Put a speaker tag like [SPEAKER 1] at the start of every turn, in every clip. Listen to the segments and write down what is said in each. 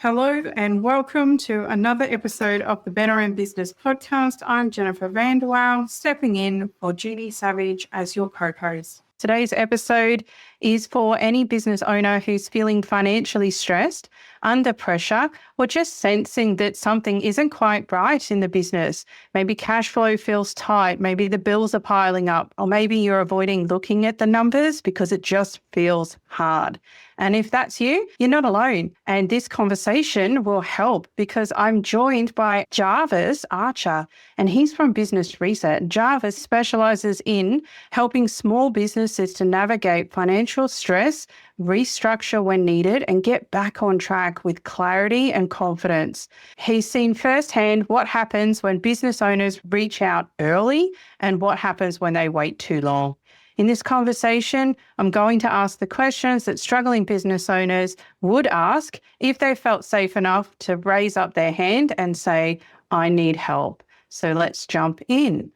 [SPEAKER 1] Hello and welcome to another episode of the Better in Business podcast. I'm Jennifer Vanderwaal, stepping in for Jeannie Savage as your co-host. Today's episode is for any business owner who's feeling financially stressed, under pressure, or just sensing that something isn't quite right in the business. Maybe cash flow feels tight, maybe the bills are piling up, or maybe you're avoiding looking at the numbers because it just feels hard. And if that's you, you're not alone. And this conversation will help because I'm joined by Jarvis Archer, and he's from Business Reset. Jarvis specializes in helping small businesses to navigate financial stress, restructure when needed, and get back on track with clarity and confidence. He's seen firsthand what happens when business owners reach out early and what happens when they wait too long. In this conversation, I'm going to ask the questions that struggling business owners would ask if they felt safe enough to raise up their hand and say, I need help. So let's jump in.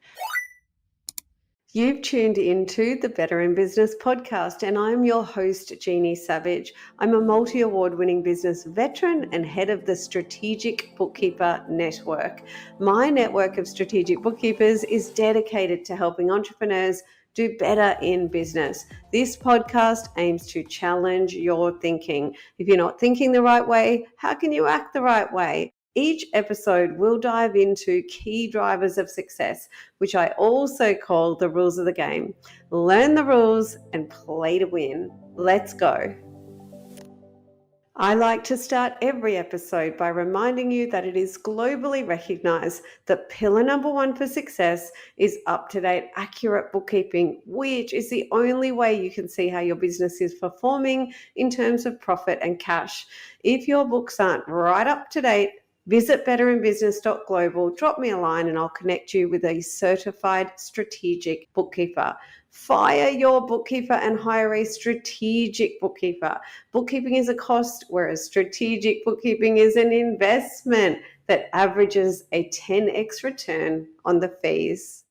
[SPEAKER 2] You've tuned into the Better in Business podcast, and I'm your host, Jeannie Savage. I'm a multi-award winning business veteran and head of the Strategic Bookkeeper Network. My network of strategic bookkeepers is dedicated to helping entrepreneurs do better in business. This podcast aims to challenge your thinking. If you're not thinking the right way, how can you act the right way? Each episode will dive into key drivers of success, which I also call the rules of the game. Learn the rules and play to win. Let's go. I like to start every episode by reminding you that it is globally recognized that pillar number one for success is up-to-date, accurate bookkeeping, which is the only way you can see how your business is performing in terms of profit and cash. If your books aren't right up to date, visit betterinbusiness.global, drop me a line and I'll connect you with a certified strategic bookkeeper. Fire your bookkeeper and hire a strategic bookkeeper. Bookkeeping is a cost, whereas strategic bookkeeping is an investment that averages a 10x return on the fees.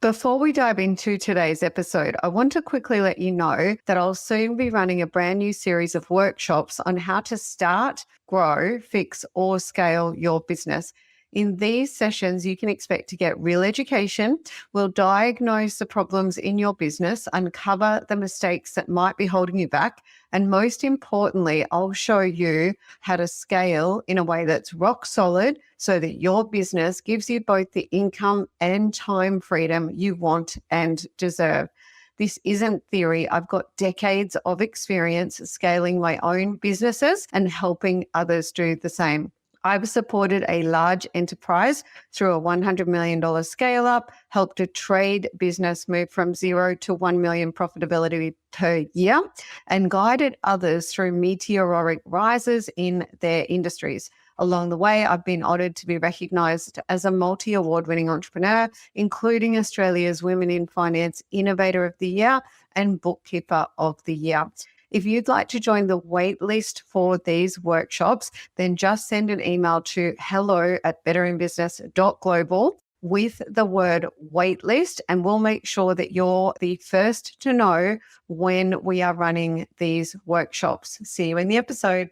[SPEAKER 3] Before we dive into today's episode, I want to quickly let you know that I'll soon be running a brand new series of workshops on how to start, grow, fix, or scale your business. In these sessions, you can expect to get real education. We'll diagnose the problems in your business, uncover the mistakes that might be holding you back, and most importantly, I'll show you how to scale in a way that's rock solid so that your business gives you both the income and time freedom you want and deserve. This isn't theory. I've got decades of experience scaling my own businesses and helping others do the same. I've supported a large enterprise through a $100 million scale up, helped a trade business move from 0 to 1 million profitability per year, and guided others through meteoric rises in their industries. Along the way, I've been honoured to be recognised as a multi-award winning entrepreneur, including Australia's Women in Finance Innovator of the Year and Bookkeeper of the Year. If you'd like to join the waitlist for these workshops, then just send an email to hello@betterinbusiness.global with the word waitlist, and we'll make sure that you're the first to know when we are running these workshops. See you in the episode.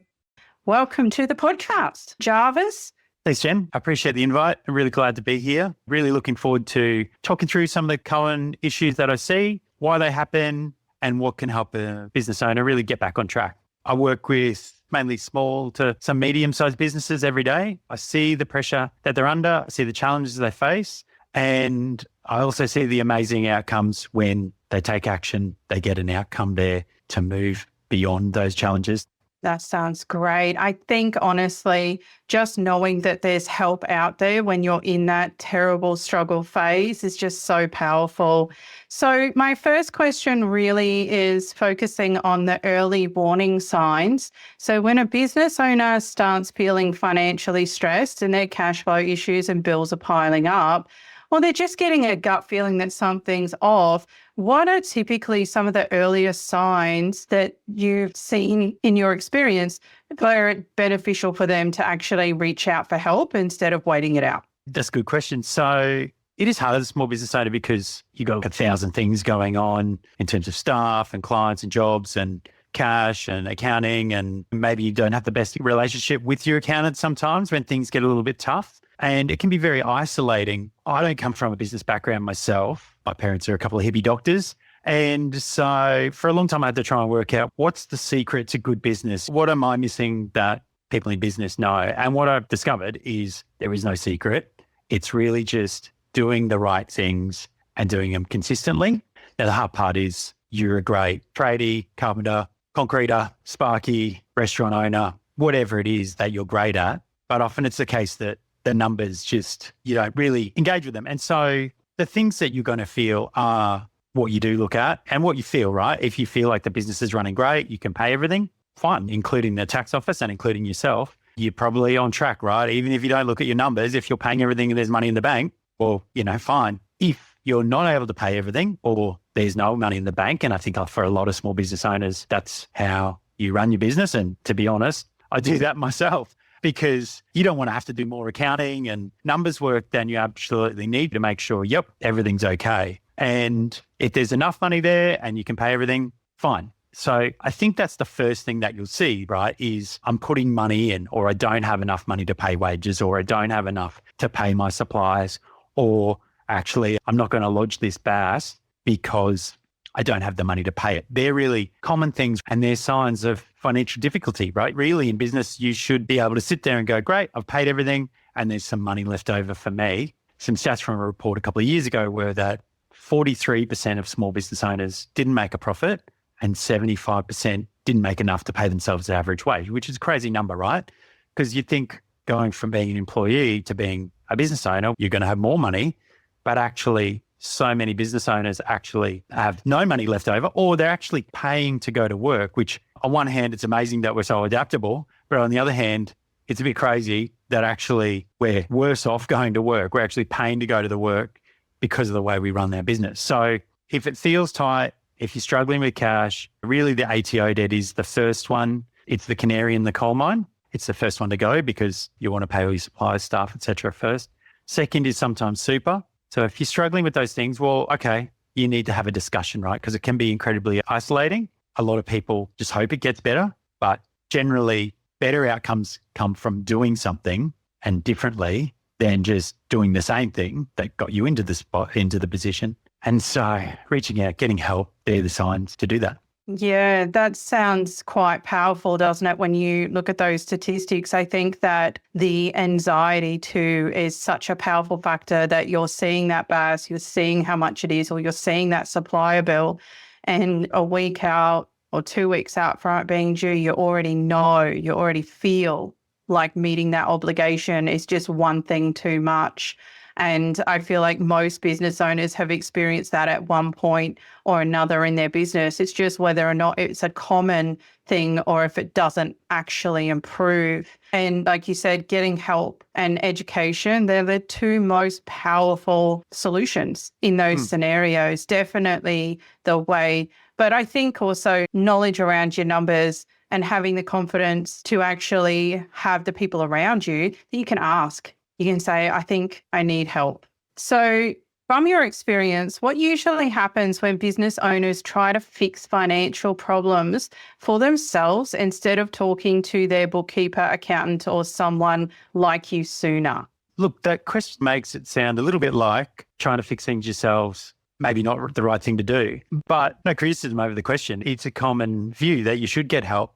[SPEAKER 1] Welcome to the podcast, Jarvis.
[SPEAKER 4] Thanks, Jen. I appreciate the invite. I'm really glad to be here. Really looking forward to talking through some of the common issues that I see, why they happen, and what can help a business owner really get back on track. I work with mainly small to some medium-sized businesses every day. I see the pressure that they're under. I see the challenges they face. And I also see the amazing outcomes when they take action. They get an outcome there to move beyond those challenges.
[SPEAKER 1] That sounds great. I think, honestly, just knowing that there's help out there when you're in that terrible struggle phase is just so powerful. So my first question really is focusing on the early warning signs. So when a business owner starts feeling financially stressed and their cash flow issues and bills are piling up, or they're just getting a gut feeling that something's off, what are typically some of the earliest signs that you've seen in your experience where it's beneficial for them to actually reach out for help instead of waiting it out?
[SPEAKER 4] That's a good question. So it is hard as a small business owner because you've got 1,000 things going on in terms of staff and clients and jobs and cash and accounting, and maybe you don't have the best relationship with your accountant sometimes when things get a little bit tough. And it can be very isolating. I don't come from a business background myself. My parents are a couple of hippie doctors. And so for a long time, I had to try and work out what's the secret to good business? What am I missing that people in business know? And what I've discovered is there is no secret. It's really just doing the right things and doing them consistently. Now, the hard part is you're a great tradie, carpenter, concreter, sparky, restaurant owner, whatever it is that you're great at. But often it's the case that the numbers just, you don't really engage with them. And so the things that you're going to feel are what you do look at and what you feel, right? If you feel like the business is running great, you can pay everything, fine, including the tax office and including yourself, you're probably on track, right? Even if you don't look at your numbers, if you're paying everything and there's money in the bank, well, fine. If you're not able to pay everything or there's no money in the bank, and I think for a lot of small business owners, that's how you run your business. And to be honest, I do that myself because you don't want to have to do more accounting and numbers work than you absolutely need to make sure, yep, everything's okay. And if there's enough money there and you can pay everything, fine. So I think that's the first thing that you'll see, right, is I'm putting money in, or I don't have enough money to pay wages, or I don't have enough to pay my suppliers, or actually I'm not going to lodge this BAS because I don't have the money to pay it. They're really common things and they're signs of financial difficulty, right? Really in business, you should be able to sit there and go, great, I've paid everything and there's some money left over for me. Some stats from a report a couple of years ago were that 43% of small business owners didn't make a profit and 75% didn't make enough to pay themselves the average wage, which is a crazy number, right? Because you think going from being an employee to being a business owner, you're going to have more money, but actually so many business owners actually have no money left over, or they're actually paying to go to work, which on one hand, it's amazing that we're so adaptable, but on the other hand, it's a bit crazy that actually we're worse off going to work. We're actually paying to go to the work because of the way we run our business. So if it feels tight, if you're struggling with cash, really the ATO debt is the first one. It's the canary in the coal mine. It's the first one to go because you want to pay all your suppliers, staff, et cetera first. Second is sometimes super. So if you're struggling with those things, well, okay, you need to have a discussion, right? Because it can be incredibly isolating. A lot of people just hope it gets better, but generally better outcomes come from doing something and differently than just doing the same thing that got you into the spot, into the position. And so reaching out, getting help, they're the signs to do that.
[SPEAKER 1] Yeah, that sounds quite powerful, doesn't it? When you look at those statistics, I think that the anxiety too is such a powerful factor, that you're seeing that BAS, you're seeing how much it is, or you're seeing that supplier bill, and a week out or 2 weeks out from it being due, you already feel like meeting that obligation is just one thing too much. And I feel like most business owners have experienced that at one point or another in their business. It's just whether or not it's a common thing or if it doesn't actually improve. And like you said, getting help and education, they're the two most powerful solutions in those scenarios. Definitely the way. But I think also knowledge around your numbers and having the confidence to actually have the people around you that you can ask. You can say, I think I need help. So from your experience, what usually happens when business owners try to fix financial problems for themselves instead of talking to their bookkeeper, accountant, or someone like you sooner?
[SPEAKER 4] Look, that question makes it sound a little bit like trying to fix things yourselves, maybe not the right thing to do. But no criticism over the question. It's a common view that you should get help.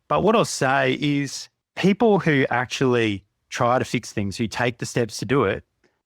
[SPEAKER 4] But what I'll say is people who actually try to fix things, who take the steps to do it,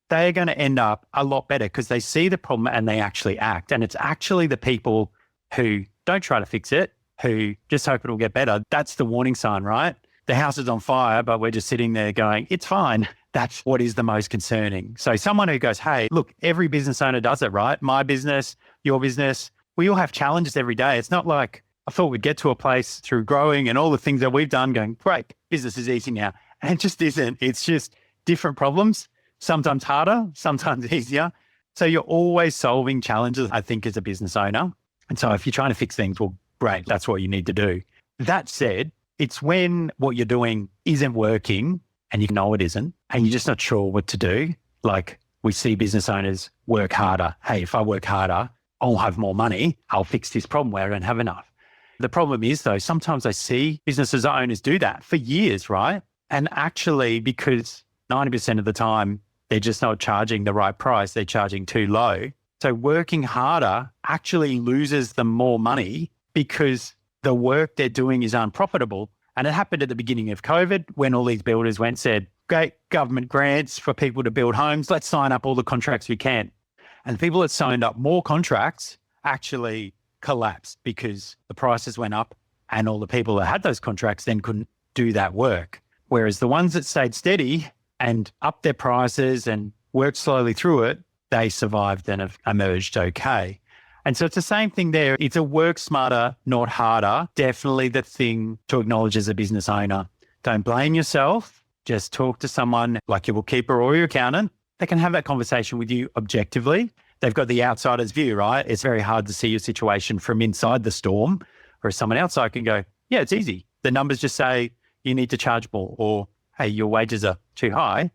[SPEAKER 4] they are going to end up a lot better because they see the problem and they actually act. And it's actually the people who don't try to fix it, who just hope it'll get better. That's the warning sign, right? The house is on fire, but we're just sitting there going, it's fine. That's what is the most concerning. So someone who goes, hey, look, every business owner does it, right? My business, your business, we all have challenges every day. It's not like I thought we'd get to a place through growing and all the things that we've done going, great, business is easy now. And it just isn't. It's just different problems, sometimes harder, sometimes easier. So you're always solving challenges, I think, as a business owner. And so if you're trying to fix things, well, great, that's what you need to do. That said, it's when what you're doing isn't working and you know it isn't, and you're just not sure what to do. Like we see business owners work harder. Hey, if I work harder, I'll have more money. I'll fix this problem where I don't have enough. The problem is though, sometimes I see businesses or owners do that for years, right? And actually, because 90% of the time, they're just not charging the right price, they're charging too low. So working harder actually loses them more money because the work they're doing is unprofitable. And it happened at the beginning of COVID when all these builders went and said, great government grants for people to build homes, let's sign up all the contracts we can. And the people that signed up more contracts actually collapsed because the prices went up and all the people that had those contracts then couldn't do that work. Whereas the ones that stayed steady and upped their prices and worked slowly through it, they survived and have emerged okay. And so it's the same thing there. It's a work smarter, not harder. Definitely the thing to acknowledge as a business owner. Don't blame yourself. Just talk to someone like your bookkeeper or your accountant. They can have that conversation with you objectively. They've got the outsider's view, right? It's very hard to see your situation from inside the storm, whereas someone outside can go, yeah, it's easy. The numbers just say you need to charge more, or, hey, your wages are too high.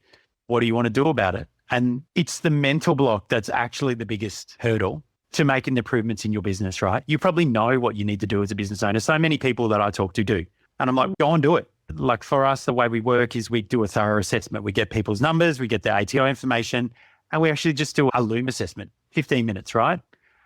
[SPEAKER 4] What do you want to do about it? And it's the mental block that's actually the biggest hurdle to making the improvements in your business, right? You probably know what you need to do as a business owner. So many people that I talk to do. And I'm like, go and do it. Like for us, the way we work is we do a thorough assessment. We get people's numbers, we get their ATO information, and we actually just do a Loom assessment, 15 minutes, right?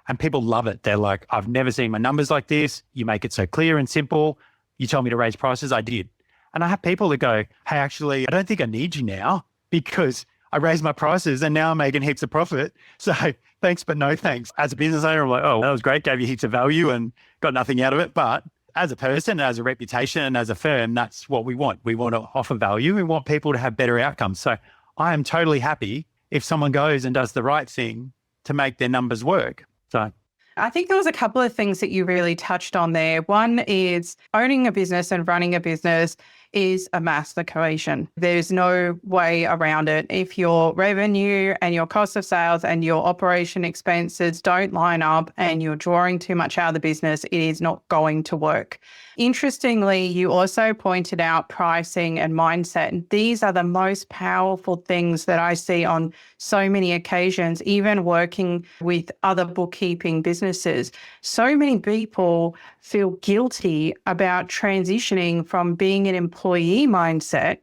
[SPEAKER 4] And people love it. They're like, I've never seen my numbers like this. You make it so clear and simple. You told me to raise prices. I did. And I have people that go, hey, actually, I don't think I need you now because I raised my prices and now I'm making heaps of profit. So thanks, but no thanks. As a business owner, I'm like, oh, that was great. Gave you heaps of value and got nothing out of it. But as a person, as a reputation, and as a firm, that's what we want. We want to offer value. We want people to have better outcomes. So I am totally happy if someone goes and does the right thing to make their numbers work. So
[SPEAKER 1] I think there was a couple of things that you really touched on there. One is owning a business and running a business is a math equation. There's no way around it. If your revenue and your cost of sales and your operation expenses don't line up and you're drawing too much out of the business, it is not going to work. Interestingly, you also pointed out pricing and mindset. And these are the most powerful things that I see on so many occasions, even working with other bookkeeping businesses. So many people feel guilty about transitioning from being an employee mindset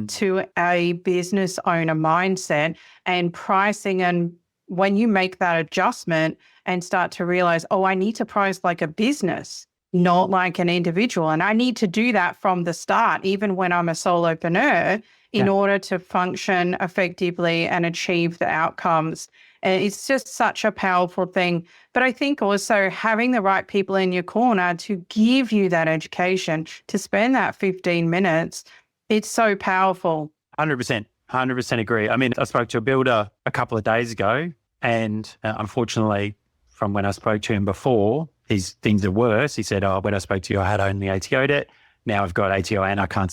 [SPEAKER 1] to a business owner mindset and pricing. And when you make that adjustment and start to realize, oh, I need to price like a business, not like an individual. And I need to do that from the start, even when I'm a solopreneur, in order to function effectively and achieve the outcomes. And it's just such a powerful thing. But I think also having the right people in your corner to give you that education, to spend that 15 minutes, it's so powerful.
[SPEAKER 4] 100% agree. I mean, I spoke to a builder a couple of days ago, and unfortunately, from when I spoke to him before, his things are worse. He said, oh, when I spoke to you, I had only ATO debt. Now I've got ATO and I can't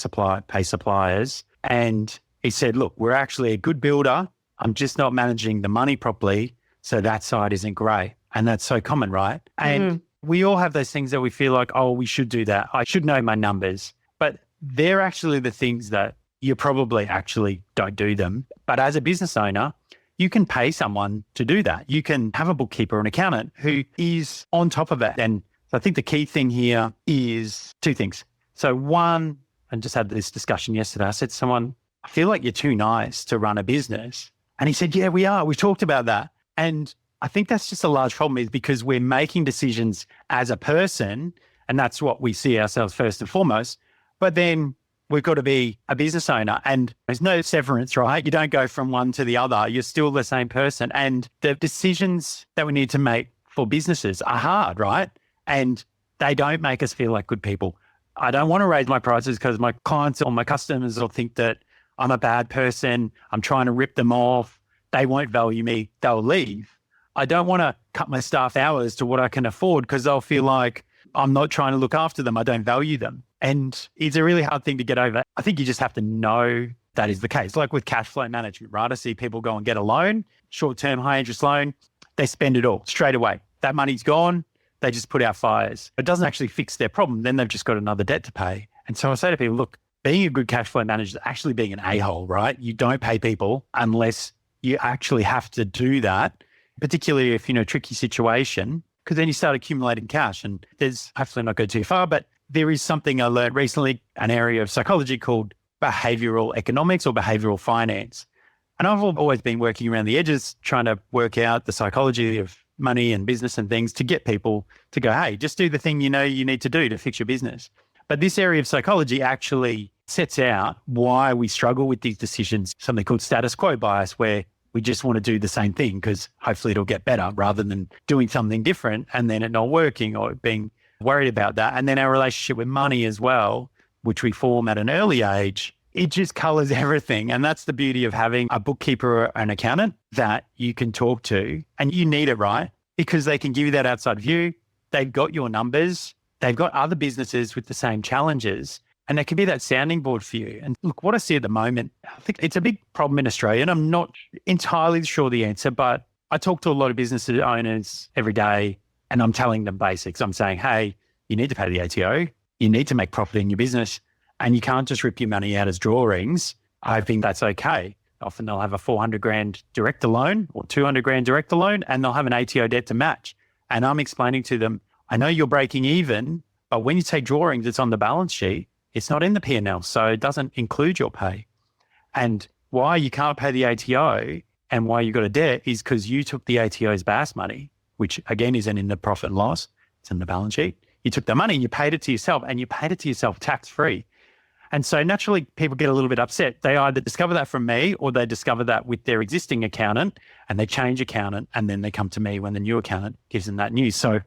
[SPEAKER 4] pay suppliers. And he said, look, we're actually a good builder. I'm just not managing the money properly. So that side isn't great. And that's so common, right? And we all have those things that we feel like, oh, we should do that. I should know my numbers. But they're actually the things that you probably actually don't do them. But as a business owner, you can pay someone to do that. You can have a bookkeeper or an accountant who is on top of it. And I think the key thing here is two things. So one, I just had this discussion yesterday. I said to someone, I feel like you're too nice to run a business. And he said, yeah, we are. We've talked about that. And I think that's just a large problem is because we're making decisions as a person, and that's what we see ourselves first and foremost. But then we've got to be a business owner and there's no severance, right? You don't go from one to the other. You're still the same person. And the decisions that we need to make for businesses are hard, right? And they don't make us feel like good people. I don't want to raise my prices because my clients or my customers will think that I'm a bad person. I'm trying to rip them off. They won't value me. They'll leave. I don't want to cut my staff hours to what I can afford because they'll feel like I'm not trying to look after them. I don't value them. And it's a really hard thing to get over. I think you just have to know that is the case. Like with cash flow management, right? I see people go and get a loan, short-term, high-interest loan. They spend it all straight away. That money's gone. They just put out fires. It doesn't actually fix their problem. Then they've just got another debt to pay. And so I say to people, look, being a good cash flow manager is actually being an a-hole, right? You don't pay people unless you actually have to do that, particularly if you're in a tricky situation. because then you start accumulating cash. And there's, hopefully not go too far, but there is something I learned recently, an area of psychology called behavioral economics or behavioral finance. And I've always been working around the edges, trying to work out the psychology of money and business and things to get people to go, hey, just do the thing you know you need to do to fix your business. But this area of psychology actually sets out why we struggle with these decisions, something called status quo bias, where we just want to do the same thing because hopefully it'll get better rather than doing something different and then it not working or being worried about that. And then our relationship with money as well, which we form at an early age, it just colors everything. And that's the beauty of having a bookkeeper or an accountant that you can talk to, and you need it, right? Because they can give you that outside view. They've got your numbers. They've got other businesses with the same challenges, and they can be that sounding board for you. And look, what I see at the moment, I think it's a big problem in Australia, and I'm not entirely sure the answer, but I talk to a lot of business owners every day, and I'm telling them basics. I'm saying, hey, you need to pay the ATO. You need to make profit in your business. And you can't just rip your money out as drawings. I think that's okay. Often they'll have a 400 grand director loan or 200 grand director loan, and they'll have an ATO debt to match. And I'm explaining to them, I know you're breaking even, but when you take drawings, it's on the balance sheet. It's not in the P&L, so it doesn't include your pay. And why you can't pay the ATO and why you got a debt is because you took the ATO's BAS money, which again isn't in the profit and loss. It's in the balance sheet. You took the money and you paid it to yourself, and you paid it to yourself tax-free. And so naturally, people get a little bit upset. They either discover that from me or they discover that with their existing accountant and they change accountant, and then they come to me when the new accountant gives them that news. So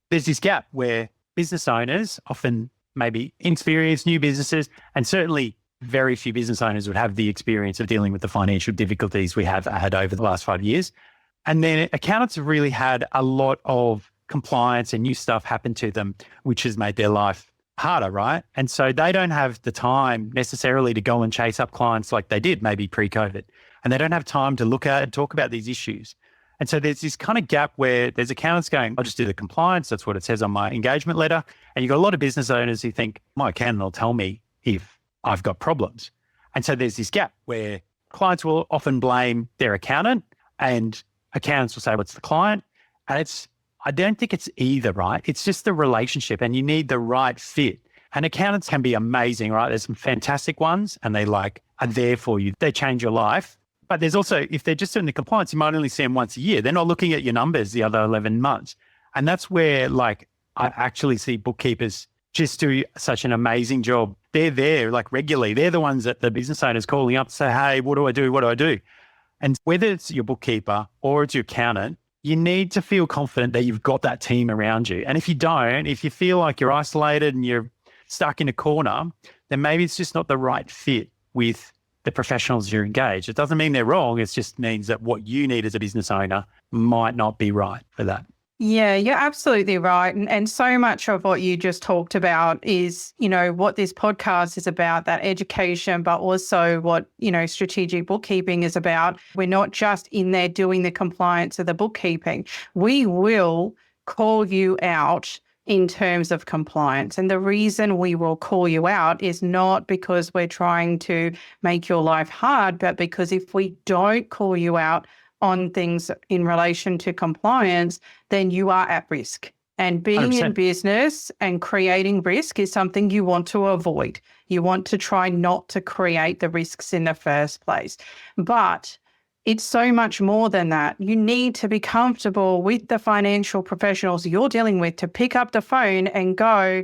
[SPEAKER 4] there's this gap where business owners, often maybe inexperienced new businesses, and certainly very few business owners would have the experience of dealing with the financial difficulties we have had over the last 5 years. And then accountants have really had a lot of compliance and new stuff happen to them, which has made their life harder, right? And so they don't have the time necessarily to go and chase up clients like they did maybe pre-COVID. And they don't have time to look at and talk about these issues. And so there's this kind of gap where there's accountants going, I'll just do the compliance. That's what it says on my engagement letter. And you've got a lot of business owners who think, my accountant will tell me if I've got problems. And so there's this gap where clients will often blame their accountant and accountants will say, what's the client? And I don't think it's either, right? It's just the relationship, and you need the right fit. And accountants can be amazing, right? There's some fantastic ones, and they are there for you. They change your life. But there's also, if they're just doing the compliance, you might only see them once a year. They're not looking at your numbers the other 11 months. And that's where I actually see bookkeepers just do such an amazing job. They're there regularly. They're the ones that the business owner's calling up to say, hey, what do I do? What do I do? And whether it's your bookkeeper or it's your accountant, you need to feel confident that you've got that team around you. And if you don't, if you feel like you're isolated and you're stuck in a corner, then maybe it's just not the right fit with the professionals you're engaged. It doesn't mean they're wrong. It just means that what you need as a business owner might not be right for that.
[SPEAKER 1] Yeah, you're absolutely right. And so much of what you just talked about is, what this podcast is about, that education, but also what, strategic bookkeeping is about. We're not just in there doing the compliance of the bookkeeping. We will call you out in terms of compliance. And the reason we will call you out is not because we're trying to make your life hard, but because if we don't call you out on things in relation to compliance, then you are at risk. And being
[SPEAKER 4] 100%.
[SPEAKER 1] in business and creating risk is something you want to avoid. You want to try not to create the risks in the first place. But it's so much more than that. You need to be comfortable with the financial professionals you're dealing with to pick up the phone and go,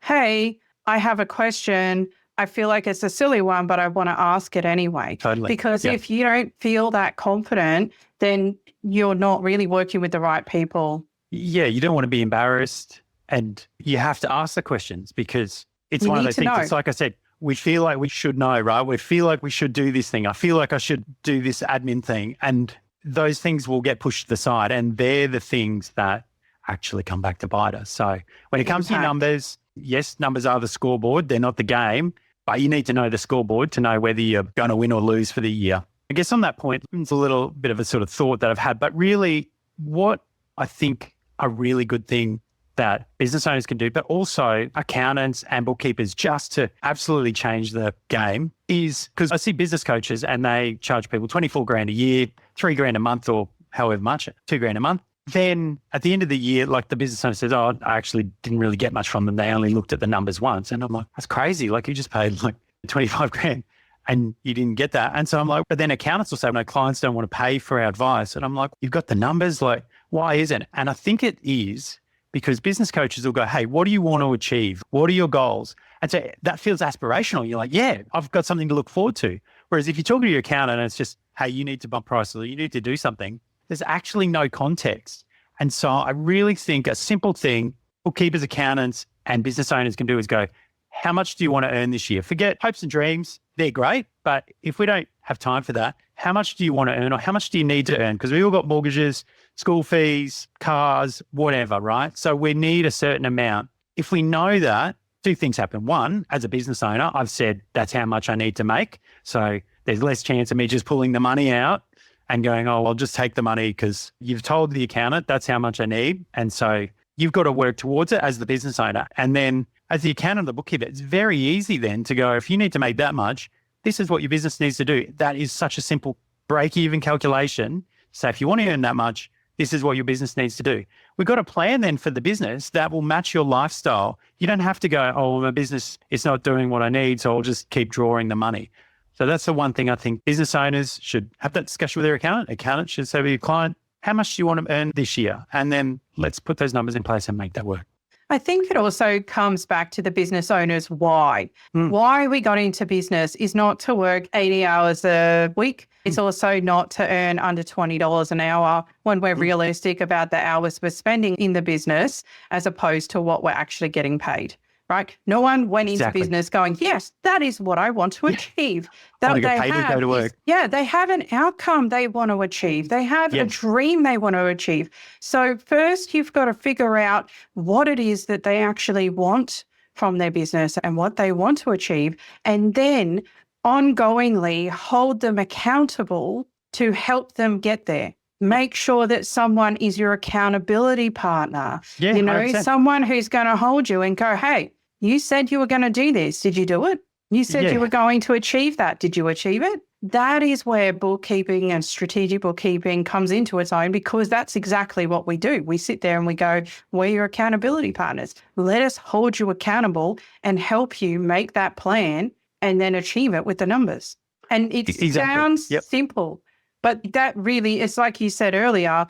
[SPEAKER 1] hey, I have a question. I feel like it's a silly one, but I want to ask it anyway.
[SPEAKER 4] Totally.
[SPEAKER 1] Because if you don't feel that confident, then you're not really working with the right people.
[SPEAKER 4] Yeah, you don't want to be embarrassed, and you have to ask the questions because it's
[SPEAKER 1] You
[SPEAKER 4] one of
[SPEAKER 1] need
[SPEAKER 4] those
[SPEAKER 1] to
[SPEAKER 4] things.
[SPEAKER 1] know.
[SPEAKER 4] It's like I said, we feel like we should know, right? We feel like we should do this thing. I feel like I should do this admin thing. And those things will get pushed to the side, and they're the things that actually come back to bite us. So when it comes to your numbers, yes, numbers are the scoreboard. They're not the game, but you need to know the scoreboard to know whether you're going to win or lose for the year. I guess on that point, it's a little bit of a sort of thought that I've had, but really what I think a really good thing that business owners can do, but also accountants and bookkeepers just to absolutely change the game is, because I see business coaches and they charge people 24 grand a year, 3 grand a month, or however much, 2 grand a month. then at the end of the year, like the business owner says, oh, I actually didn't really get much from them. They only looked at the numbers once. And I'm like, that's crazy. Like you just paid like 25 grand and you didn't get that. And so I'm like, but then accountants will say, no, clients don't want to pay for our advice. And I'm like, you've got the numbers. Like, why isn't it? And I think it is because business coaches will go, hey, what do you want to achieve? What are your goals? And so that feels aspirational. You're like, yeah, I've got something to look forward to. Whereas if you're talking to your accountant and it's just, hey, you need to bump prices or you need to do something, there's actually no context. And so I really think a simple thing bookkeepers, accountants, and business owners can do is go, how much do you want to earn this year? Forget hopes and dreams. They're great. But if we don't have time for that, how much do you want to earn or how much do you need to earn? Because we all got mortgages, school fees, cars, whatever, right? So we need a certain amount. If we know that, two things happen. One, as a business owner, I've said that's how much I need to make. So there's less chance of me just pulling the money out and going, oh, I'll just take the money because you've told the accountant that's how much I need. And so you've got to work towards it as the business owner. And then as the accountant, the bookkeeper, it's very easy then to go, if you need to make that much, this is what your business needs to do. That is such a simple break-even calculation. So if you want to earn that much, this is what your business needs to do. We've got a plan then for the business that will match your lifestyle. You don't have to go, oh, my business is not doing what I need, so I'll just keep drawing the money. So that's the one thing I think business owners should have that discussion with their accountant. Accountant should say to your client, how much do you want to earn this year? And then let's put those numbers in place and make that work.
[SPEAKER 1] I think it also comes back to the business owner's why. Why we got into business is not to work 80 hours a week. It's also not to earn under $20 an hour when we're realistic about the hours we're spending in the business as opposed to what we're actually getting paid. Right? No one went into business going, yes, that is what I want to achieve.
[SPEAKER 4] I want to get paid to go to work.
[SPEAKER 1] They have an outcome they want to achieve. They have a dream they want to achieve. So first, you've got to figure out what it is that they actually want from their business and what they want to achieve. And then ongoingly hold them accountable to help them get there. Make sure that someone is your accountability partner.
[SPEAKER 4] Yeah,
[SPEAKER 1] you know,
[SPEAKER 4] 100%.
[SPEAKER 1] someone who's going to hold you and go, hey, you said you were going to do this. Did you do it? You said you were going to achieve that. Did you achieve it? That is where bookkeeping and strategic bookkeeping comes into its own because that's exactly what we do. We sit there and we go, we're your accountability partners. Let us hold you accountable and help you make that plan and then achieve it with the numbers. And it sounds simple. But that really, it's like you said earlier,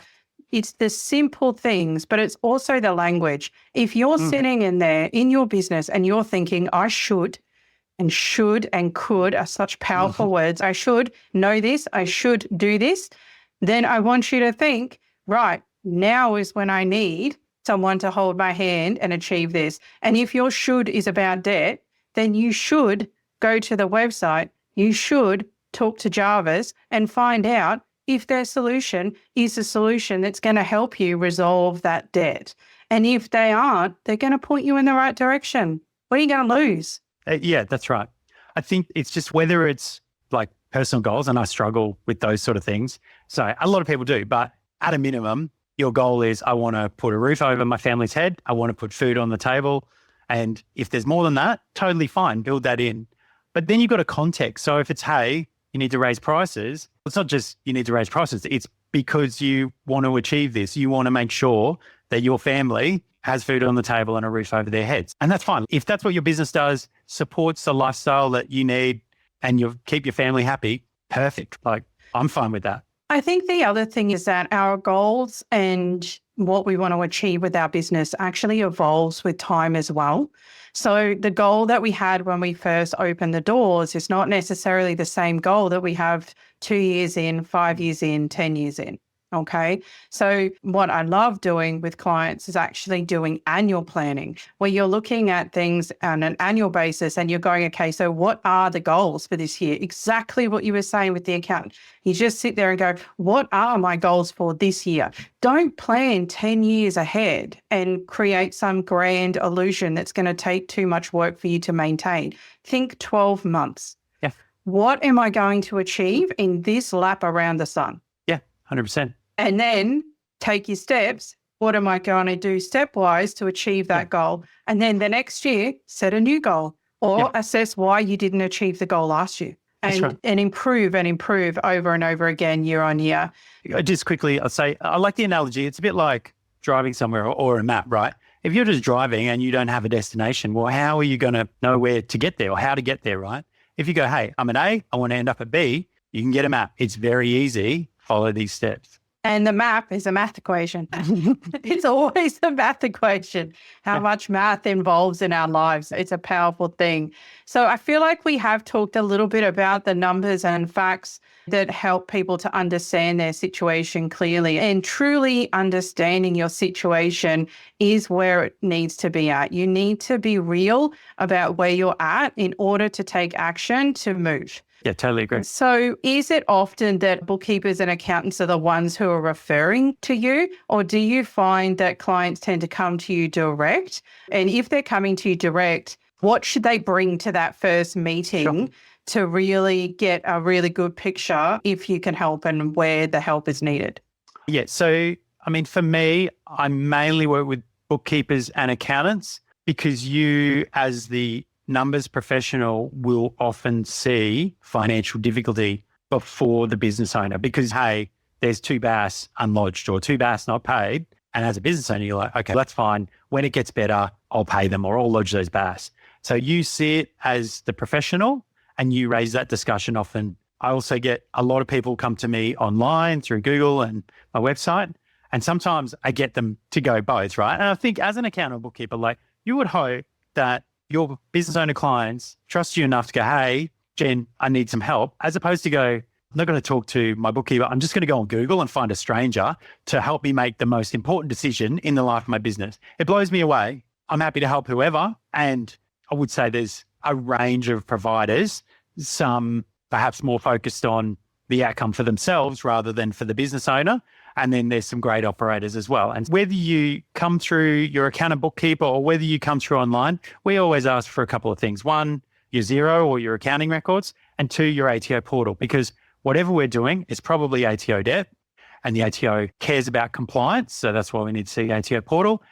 [SPEAKER 1] it's the simple things, but it's also the language. If you're sitting in there in your business and you're thinking, I should and could are such powerful words. I should know this. I should do this. Then I want you to think, right, now is when I need someone to hold my hand and achieve this. And if your should is about debt, then you should go to the website. You should talk to Jarvis and find out if their solution is a solution that's going to help you resolve that debt. And if they aren't, they're going to point you in the right direction. What are you going to lose?
[SPEAKER 4] Yeah, that's right. I think it's just whether it's like personal goals, and I struggle with those sort of things. So a lot of people do, but at a minimum, your goal is I want to put a roof over my family's head. I want to put food on the table. And if there's more than that, totally fine, build that in. But then you've got a context. So if it's, hey, you need to raise prices, it's not just you need to raise prices. It's because you want to achieve this. You want to make sure that your family has food on the table and a roof over their heads. And that's fine. If that's what your business does, supports the lifestyle that you need and you keep your family happy, perfect. Like, I'm fine with that.
[SPEAKER 1] I think the other thing is that our goals and what we want to achieve with our business actually evolves with time as well. So the goal that we had when we first opened the doors is not necessarily the same goal that we have 2 years in, 5 years in, 10 years in. Okay. So what I love doing with clients is actually doing annual planning where you're looking at things on an annual basis and you're going, okay, so what are the goals for this year? Exactly what you were saying with the accountant. You just sit there and go, what are my goals for this year? Don't plan 10 years ahead and create some grand illusion that's going to take too much work for you to maintain. Think 12 months.
[SPEAKER 4] Yeah.
[SPEAKER 1] What am I going to achieve in this lap around the sun?
[SPEAKER 4] Yeah, 100%.
[SPEAKER 1] And then take your steps. What am I going to do stepwise to achieve that goal? And then the next year, set a new goal or assess why you didn't achieve the goal last year
[SPEAKER 4] That's right.
[SPEAKER 1] and improve over and over again year on year.
[SPEAKER 4] Just quickly, I'll say, I like the analogy. It's a bit like driving somewhere or a map, right? If you're just driving and you don't have a destination, well, how are you going to know where to get there or how to get there, right? If you go, hey, I'm at A, I want to end up at B, you can get a map. It's very easy. Follow these steps.
[SPEAKER 1] And the map is a math equation. It's always a math equation. How much math involves in our lives. It's a powerful thing. So I feel like we have talked a little bit about the numbers and facts that help people to understand their situation clearly. And truly understanding your situation is where it needs to be at. You need to be real about where you're at in order to take action to move.
[SPEAKER 4] Yeah, totally agree.
[SPEAKER 1] So is it often that bookkeepers and accountants are the ones who are referring to you, or do you find that clients tend to come to you direct? And if they're coming to you direct, what should they bring to that first meeting to really get a really good picture if you can help and where the help is needed?
[SPEAKER 4] Yeah, so, I mean, for me, I mainly work with bookkeepers and accountants because you, as the numbers professional, will often see financial difficulty before the business owner because, hey, there's 2 BAS unlodged or 2 BAS not paid. And as a business owner, you're like, okay, that's fine. When it gets better, I'll pay them or I'll lodge those BAS. So you see it as the professional and you raise that discussion often. I also get a lot of people come to me online through Google and my website. And sometimes I get them to go both, right? And I think as an accountant bookkeeper, like you would hope that your business owner clients trust you enough to go, hey, Jen, I need some help, as opposed to go, I'm not going to talk to my bookkeeper. I'm just going to go on Google and find a stranger to help me make the most important decision in the life of my business. It blows me away. I'm happy to help whoever. And I would say there's a range of providers, some perhaps more focused on the outcome for themselves rather than for the business owner. And then there's some great operators as well. And whether you come through your accountant bookkeeper or whether you come through online, we always ask for a couple of things. 1, your Xero or your accounting records, and 2, your ATO portal, because whatever we're doing is probably ATO debt and the ATO cares about compliance. So that's why we need to see ATO portal.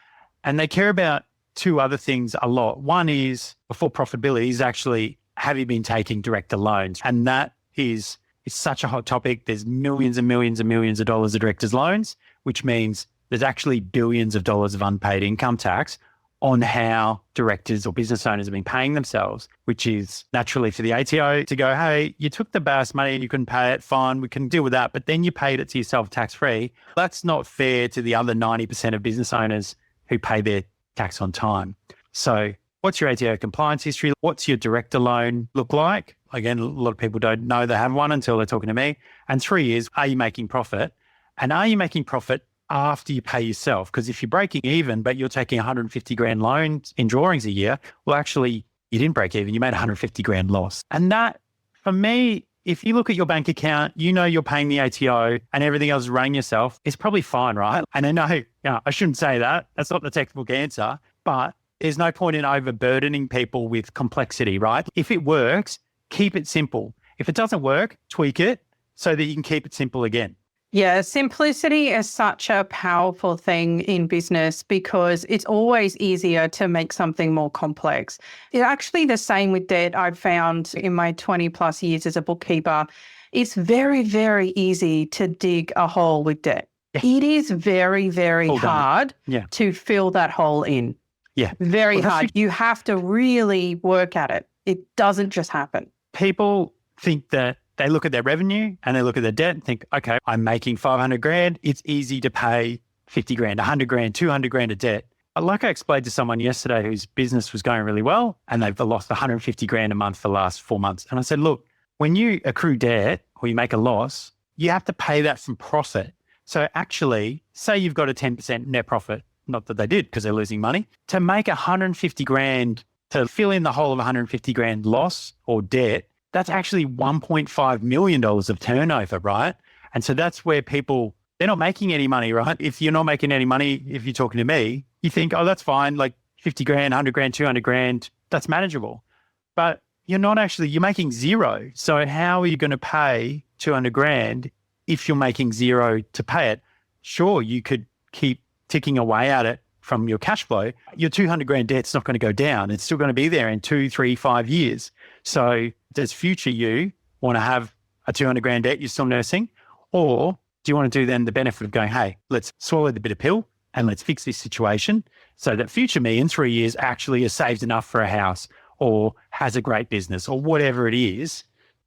[SPEAKER 4] And they care about 2 other things a lot. One is, before profitability, is actually, have you been taking director loans? And that is such a hot topic. There's millions and millions and millions of dollars of directors' loans, which means there's actually billions of dollars of unpaid income tax on how directors or business owners have been paying themselves, which is naturally for the ATO to go, hey, you took the BAS money and you couldn't pay it, fine, we can deal with that, but then you paid it to yourself tax-free. That's not fair to the other 90% of business owners who pay their tax on time. So what's your ATO compliance history? What's your director loan look like? Again, a lot of people don't know they have one until they're talking to me. And 3 is, are you making profit? And are you making profit after you pay yourself? Because if you're breaking even, but you're taking 150 grand loans in drawings a year, well, actually, you didn't break even. You made 150 grand loss. And that, for me, if you look at your bank account, you know you're paying the ATO and everything else is running yourself, it's probably fine, right? And I know, I shouldn't say that. That's not the textbook answer. But there's no point in overburdening people with complexity, right? If it works, keep it simple. If it doesn't work, tweak it so that you can keep it simple again.
[SPEAKER 1] Yeah, simplicity is such a powerful thing in business because it's always easier to make something more complex. It's actually the same with debt. I've found in my 20 plus years as a bookkeeper, it's very, very easy to dig a hole with debt. Yeah. It is very, very hard to fill that hole in.
[SPEAKER 4] Yeah.
[SPEAKER 1] Very hard. You have to really work at it. It doesn't just happen.
[SPEAKER 4] People think that they look at their revenue and they look at their debt and think, okay, I'm making 500 grand. It's easy to pay 50 grand, 100 grand, 200 grand of debt. But like I explained to someone yesterday whose business was going really well and they've lost 150 grand a month for the last 4 months. And I said, look, when you accrue debt or you make a loss, you have to pay that from profit. So actually, say you've got a 10% net profit, not that they did because they're losing money, to make 150 grand, to fill in the whole of 150 grand loss or debt, that's actually $1.5 million of turnover, right? And so that's where people, they're not making any money, right? If you're not making any money, if you're talking to me, you think, oh, that's fine, like 50 grand, 100 grand, 200 grand, that's manageable. But you're not actually, you're making zero. So how are you going to pay 200 grand if you're making zero to pay it? Sure, you could keep ticking away at it from your cash flow. Your 200 grand debt's not going to go down. It's still going to be there in 2, 3, 5 years. So does future you want to have a 200 grand debt you're still nursing? Or do you want to do then the benefit of going, hey, let's swallow the bitter pill and let's fix this situation so that future me in 3 years actually has saved enough for a house or has a great business or whatever it is,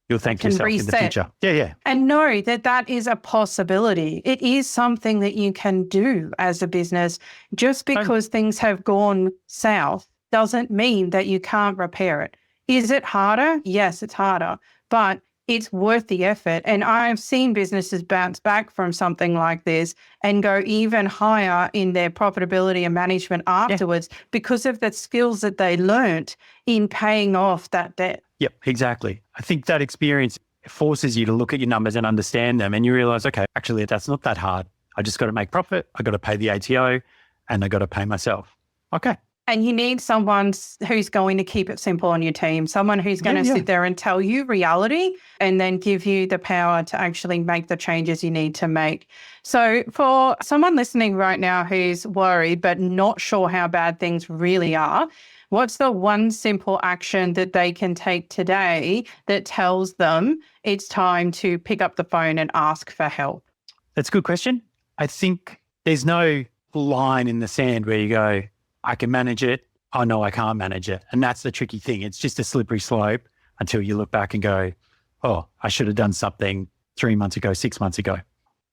[SPEAKER 4] you'll thank yourself in the future. Yeah.
[SPEAKER 1] And know that that is a possibility. It is something that you can do as a business. Just because things have gone south doesn't mean that you can't repair it. Is it harder? Yes, it's harder, but it's worth the effort. And I've seen businesses bounce back from something like this and go even higher in their profitability and management afterwards because of the skills that they learnt in paying off that debt.
[SPEAKER 4] Yep, exactly. I think that experience forces you to look at your numbers and understand them, and you realize, okay, actually, that's not that hard. I just got to make profit. I got to pay the ATO and I got to pay myself. Okay.
[SPEAKER 1] And you need someone who's going to keep it simple on your team, someone who's going to sit there and tell you reality and then give you the power to actually make the changes you need to make. So for someone listening right now who's worried but not sure how bad things really are, what's the one simple action that they can take today that tells them it's time to pick up the phone and ask for help?
[SPEAKER 4] That's a good question. I think there's no line in the sand where you go, I can manage it. Oh, no, I can't manage it. And that's the tricky thing. It's just a slippery slope until you look back and go, oh, I should have done something 3 months ago, 6 months ago.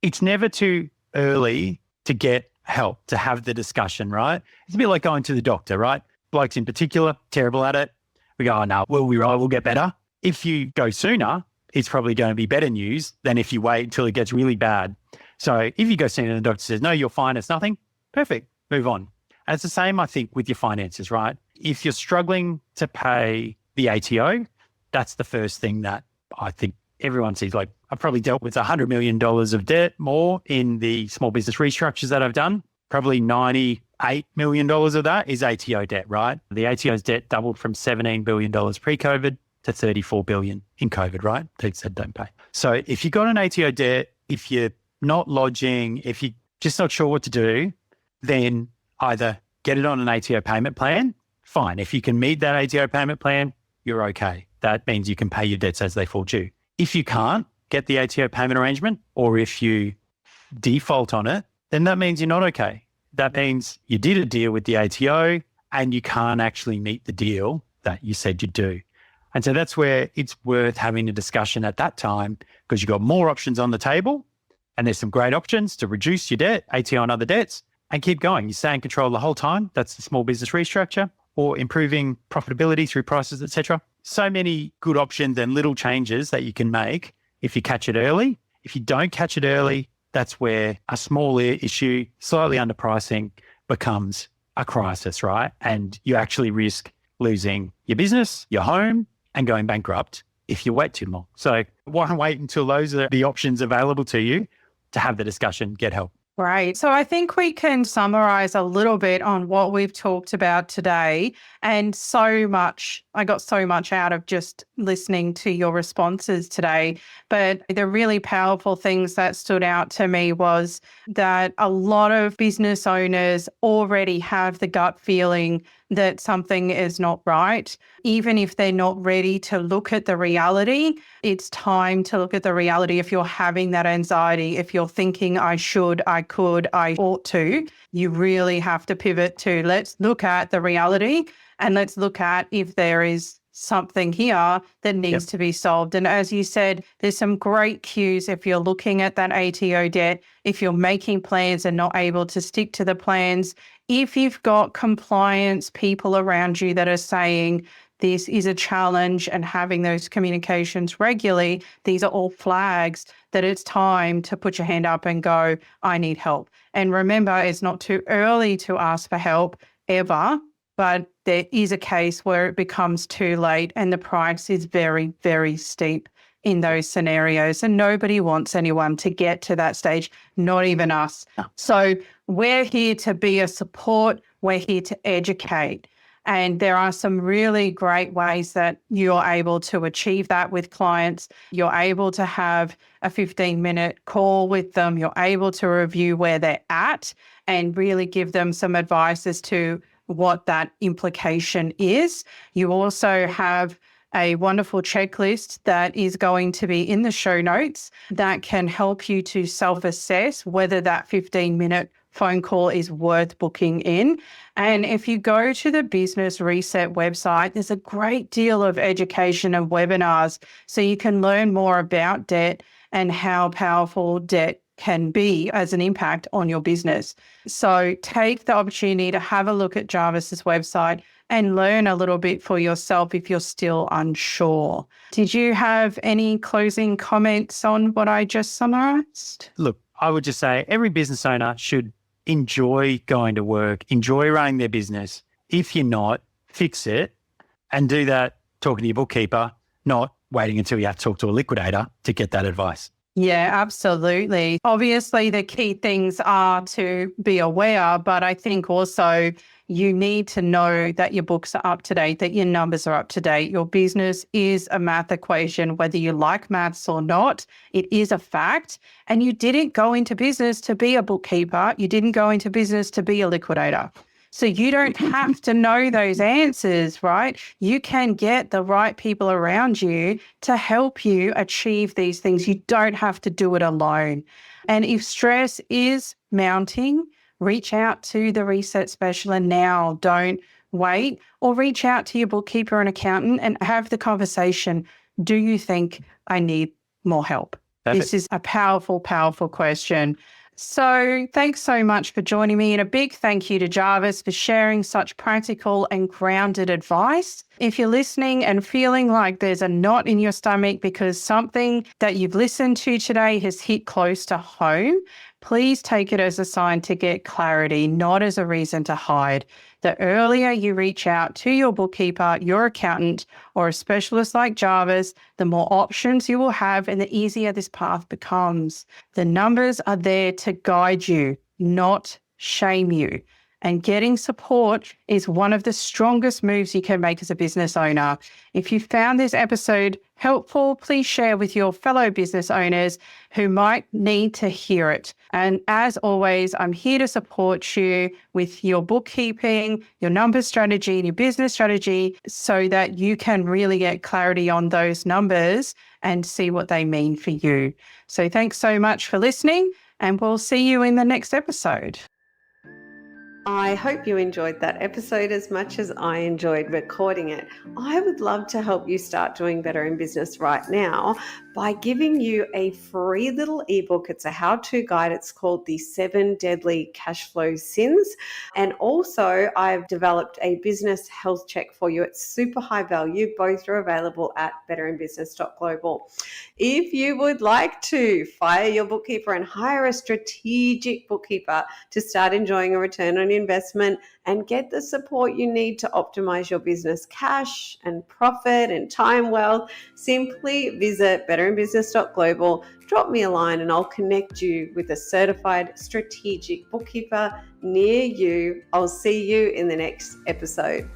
[SPEAKER 4] It's never too early to get help, to have the discussion, right? It's a bit like going to the doctor, right? Blokes in particular, terrible at it. We go, oh, no, we'll get better. If you go sooner, it's probably going to be better news than if you wait until it gets really bad. So if you go sooner and the doctor says, no, you're fine, it's nothing, perfect, move on. And it's the same, I think, with your finances, right? If you're struggling to pay the ATO, that's the first thing that I think everyone sees. Like, I've probably dealt with $100 million of debt more in the small business restructures that I've done. Probably $98 million of that is ATO debt, right? The ATO's debt doubled from $17 billion pre-COVID to $34 billion in COVID, right? They said don't pay. So if you've got an ATO debt, if you're not lodging, if you're just not sure what to do, then either get it on an ATO payment plan, fine. If you can meet that ATO payment plan, you're okay. That means you can pay your debts as they fall due. If you can't get the ATO payment arrangement, or if you default on it, then that means you're not okay. That means you did a deal with the ATO and you can't actually meet the deal that you said you'd do. And so that's where it's worth having a discussion at that time, because you've got more options on the table and there's some great options to reduce your debt, ATO and other debts, and keep going. You stay in control the whole time. That's the small business restructure, or improving profitability through prices, etc. So many good options and little changes that you can make if you catch it early. If you don't catch it early, that's where a small issue, slightly underpricing, becomes a crisis, right? And you actually risk losing your business, your home, and going bankrupt if you wait too long. So why wait until those are the options available to you to have the discussion, get help?
[SPEAKER 1] Right. So I think we can summarize a little bit on what we've talked about today. And I got so much out of just listening to your responses today. But the really powerful things that stood out to me was that a lot of business owners already have the gut feeling that something is not right. Even if they're not ready to look at the reality, it's time to look at the reality. If you're having that anxiety, if you're thinking, I should, I could, I ought to, you really have to pivot to let's look at the reality and let's look at if there is something here that needs to be solved. And as you said, there's some great cues if you're looking at that ATO debt, if you're making plans and not able to stick to the plans, if you've got compliance people around you that are saying this is a challenge and having those communications regularly, these are all flags that it's time to put your hand up and go, I need help. And remember, it's not too early to ask for help ever, but there is a case where it becomes too late and the price is very, very steep in those scenarios. And nobody wants anyone to get to that stage, not even us.
[SPEAKER 4] No.
[SPEAKER 1] So we're here to be a support. We're here to educate. And there are some really great ways that you're able to achieve that with clients. You're able to have a 15-minute call with them. You're able to review where they're at and really give them some advice as to what that implication is. You also have a wonderful checklist that is going to be in the show notes that can help you to self-assess whether that 15-minute phone call is worth booking in. And if you go to the Business Reset website, there's a great deal of education and webinars so you can learn more about debt and how powerful debt can be as an impact on your business. So take the opportunity to have a look at Jarvis's website and learn a little bit for yourself if you're still unsure. Did you have any closing comments on what I just summarized?
[SPEAKER 4] Look, I would just say every business owner should enjoy going to work, enjoy running their business. If you're not, fix it, and do that talking to your bookkeeper, not waiting until you have to talk to a liquidator to get that advice.
[SPEAKER 1] Yeah, absolutely. Obviously, the key things are to be aware, but I think also you need to know that your books are up to date, that your numbers are up to date. Your business is a math equation, whether you like maths or not. It is a fact. And you didn't go into business to be a bookkeeper. You didn't go into business to be a liquidator. So you don't have to know those answers, right? You can get the right people around you to help you achieve these things. You don't have to do it alone. And if stress is mounting, reach out to the reset specialist now. Don't wait, or reach out to your bookkeeper and accountant and have the conversation. Do you think I need more help?
[SPEAKER 4] Perfect.
[SPEAKER 1] This is a powerful, powerful question. So thanks so much for joining me, and a big thank you to Jarvis for sharing such practical and grounded advice. If you're listening and feeling like there's a knot in your stomach because something that you've listened to today has hit close to home, please take it as a sign to get clarity, not as a reason to hide. The earlier you reach out to your bookkeeper, your accountant, or a specialist like Jarvis, the more options you will have and the easier this path becomes. The numbers are there to guide you, not shame you. And getting support is one of the strongest moves you can make as a business owner. If you found this episode helpful, please share with your fellow business owners who might need to hear it. And as always, I'm here to support you with your bookkeeping, your numbers strategy, and your business strategy so that you can really get clarity on those numbers and see what they mean for you. So thanks so much for listening, and we'll see you in the next episode.
[SPEAKER 2] I hope you enjoyed that episode as much as I enjoyed recording it. I would love to help you start doing better in business right now by giving you a free little ebook. It's a how-to guide. It's called The 7 Deadly Cash Flow Sins. And also I've developed a business health check for you. It's super high value. Both are available at betterinbusiness.global. If you would like to fire your bookkeeper and hire a strategic bookkeeper to start enjoying a return on investment and get the support you need to optimize your business cash and profit and time well, simply visit betterinbusiness.global, drop me a line, and I'll connect you with a certified strategic bookkeeper near you. I'll see you in the next episode.